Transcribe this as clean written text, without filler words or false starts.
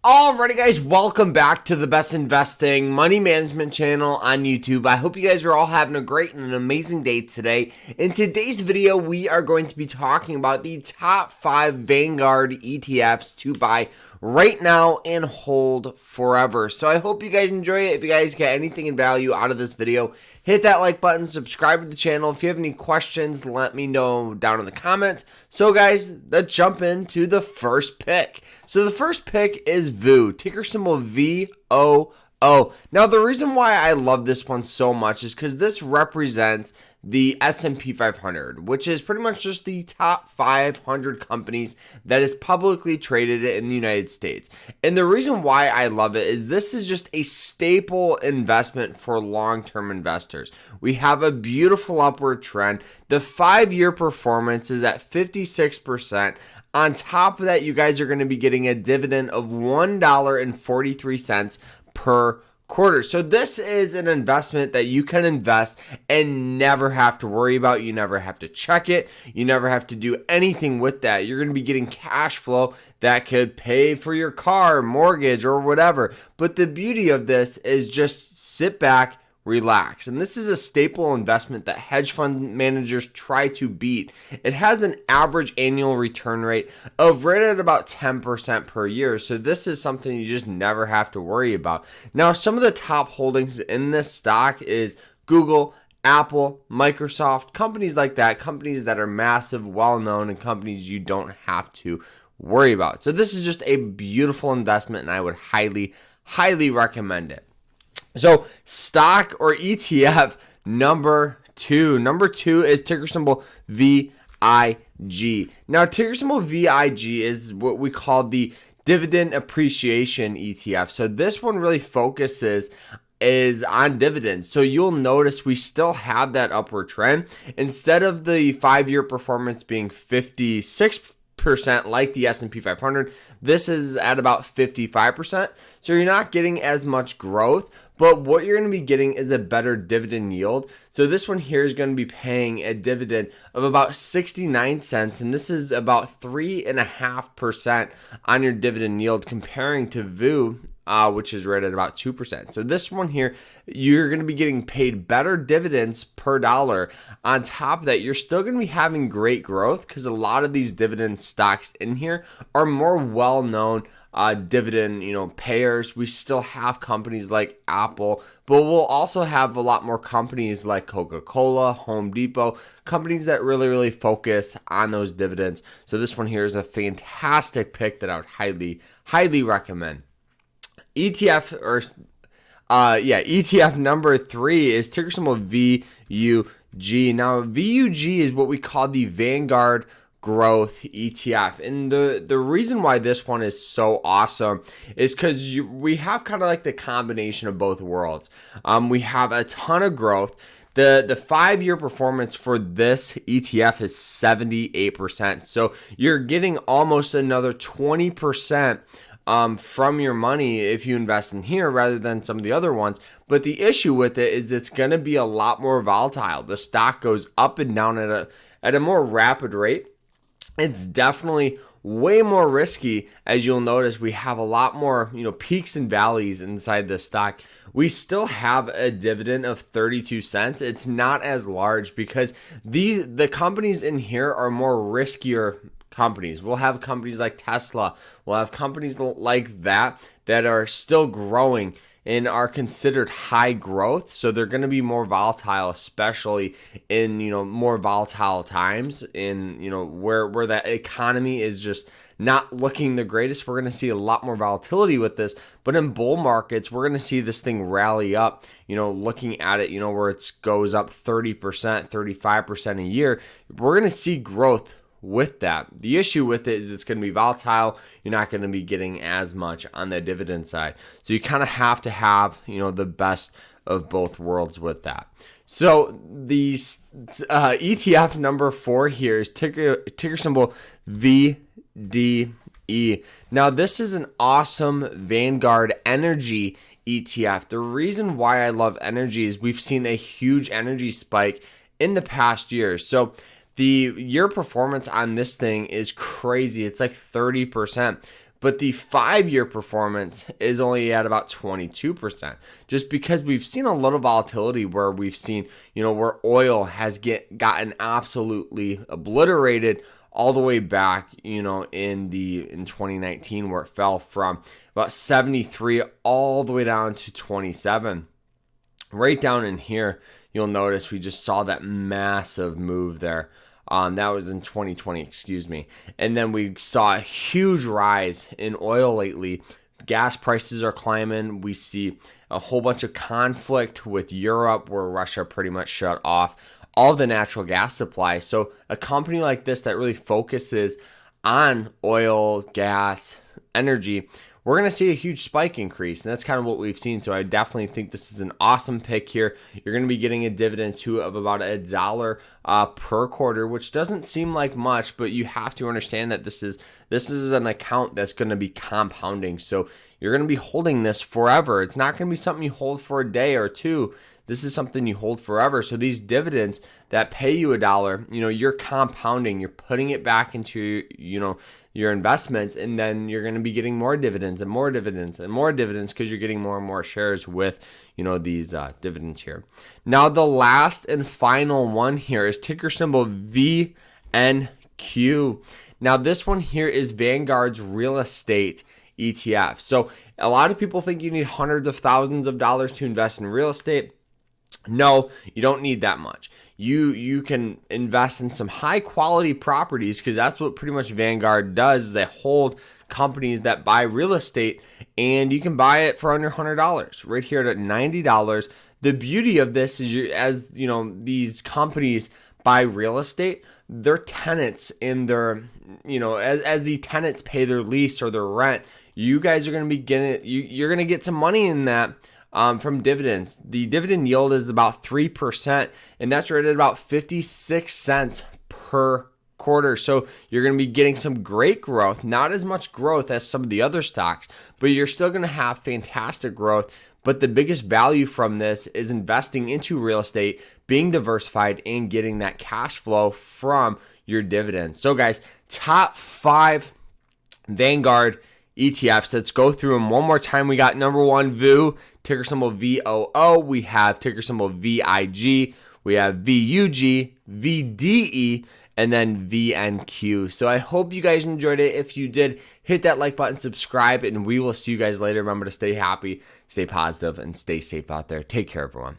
Alrighty guys, welcome back to the best investing money management channel on YouTube. I hope you guys are all having a great and an amazing day today. In today's video, we are going to be talking about the top 5 Vanguard ETFs to buy right now and hold forever. So I hope you guys enjoy it. If you guys get anything in value out of this video, hit that like button, subscribe to the channel. If you have any questions, let me know down in the comments. So guys, let's jump into the first pick. So the first pick is VOO, ticker symbol VOO. Now the reason why I love this one so much is because this represents the S&P 500, which is pretty much just the top 500 companies that is publicly traded in the United States. And the reason why I love it is this is just a staple investment for long-term investors. We have a beautiful upward trend. The 5-year performance is at 56%. On top of that, you guys are going to be getting a dividend of $1.43 per quarter. So this is an investment that you can invest and never have to worry about. You never have to check it. You never have to do anything with that. You're going to be getting cash flow that could pay for your car, mortgage, or whatever. But the beauty of this is just sit back, relax. And this is a staple investment that hedge fund managers try to beat. It has an average annual return rate of right at about 10% per year. So this is something you just never have to worry about. Now, some of the top holdings in this stock is Google, Apple, Microsoft, companies like that, companies that are massive, well-known, and companies you don't have to worry about. So this is just a beautiful investment, and I would highly, highly recommend it. So stock or ETF number 2. Number 2 is ticker symbol VIG. Now ticker symbol VIG is what we call the dividend appreciation ETF. So this one really focuses is on dividends. So you'll notice we still have that upward trend. Instead of the 5-year performance being 56% like the S&P 500, this is at about 55%. So you're not getting as much growth, but what you're going to be getting is a better dividend yield. So this one here is going to be paying a dividend of about 69 cents, and this is about 3.5% on your dividend yield, comparing to VOO, which is right at about 2%. So this one here, you're going to be getting paid better dividends per dollar. On top of that, you're still going to be having great growth because a lot of these dividend stocks in here are more well-known dividend, payers. We still have companies like Apple, but we'll also have a lot more companies like Coca-Cola, Home Depot, companies that really focus on those dividends. So this one here is a fantastic pick that I would highly recommend. ETF number 3 is ticker symbol VUG. Now VUG is what we call the Vanguard Growth ETF, and the reason why this one is so awesome is because we have kind of like the combination of both worlds. We have a ton of growth. The 5-year performance for this ETF is 78%, so you're getting almost another 20% from your money if you invest in here rather than some of the other ones. But the issue with it is it's going to be a lot more volatile. The stock goes up and down at a more rapid rate. It's definitely way more risky. As you'll notice, we have a lot more, peaks and valleys inside this stock. We still have a dividend of 32 cents. It's not as large because the companies in here are more riskier companies. We'll have companies like Tesla. We'll have companies like that are still growing and are considered high growth. So they're going to be more volatile, especially in, more volatile times in, where that economy is just not looking the greatest. We're going to see a lot more volatility with this. But in bull markets, we're going to see this thing rally up, looking at it, where it goes up 30%, 35% a year. We're going to see growth with that. The issue with it is it's going to be volatile. You're not going to be getting as much on the dividend side. So you kind of have to have, the best of both worlds with that. So the ETF number 4 here is ticker symbol VDE. Now this is an awesome Vanguard energy ETF. The reason why I love energy is we've seen a huge energy spike in the past year. So the year performance on this thing is crazy. It's like 30%. but the 5-year performance is only at about 22%, just because we've seen a little volatility where we've seen, where oil has gotten absolutely obliterated all the way back, in 2019, where it fell from about 73 all the way down to 27. Right down in here, you'll notice we just saw that massive move there. That was in 2020, excuse me. And then we saw a huge rise in oil lately. Gas prices are climbing. We see a whole bunch of conflict with Europe, where Russia pretty much shut off all the natural gas supply. So a company like this that really focuses on oil, gas, energy, we're going to see a huge spike increase, and that's kind of what we've seen. So I definitely think this is an awesome pick here. You're going to be getting a dividend too of about $1 per quarter, which doesn't seem like much, but you have to understand that this is an account that's going to be compounding. So you're going to be holding this forever. It's not going to be something you hold for a day or two. This is something you hold forever. So these dividends that pay you $1, you're compounding. You're putting it back into, your investments, and then you're going to be getting more dividends and more dividends and more dividends because you're getting more and more shares with, these dividends here. Now, the last and final one here is ticker symbol VNQ. Now, this one here is Vanguard's real estate ETF. So a lot of people think you need hundreds of thousands of dollars to invest in real estate. No, you don't need that much. You can invest in some high quality properties, because that's what pretty much Vanguard does. Is they hold companies that buy real estate, and you can buy it for under $100 right here at $90. The beauty of this is, as these companies buy real estate, their tenants in their, as the tenants pay their lease or their rent, you guys are going to be getting, you're going to get some money in that. From dividends. The dividend yield is about 3%, and that's right at about 56 cents per quarter. So you're going to be getting some great growth, not as much growth as some of the other stocks, but you're still going to have fantastic growth. But the biggest value from this is investing into real estate, being diversified, and getting that cash flow from your dividends. So guys, top 5 Vanguard ETFs. Let's go through them one more time. We got number 1, VOO, ticker symbol VOO. We have ticker symbol VIG. We have VUG, VDE, and then VNQ. So I hope you guys enjoyed it. If you did, hit that like button, subscribe, and we will see you guys later. Remember to stay happy, stay positive, and stay safe out there. Take care, everyone.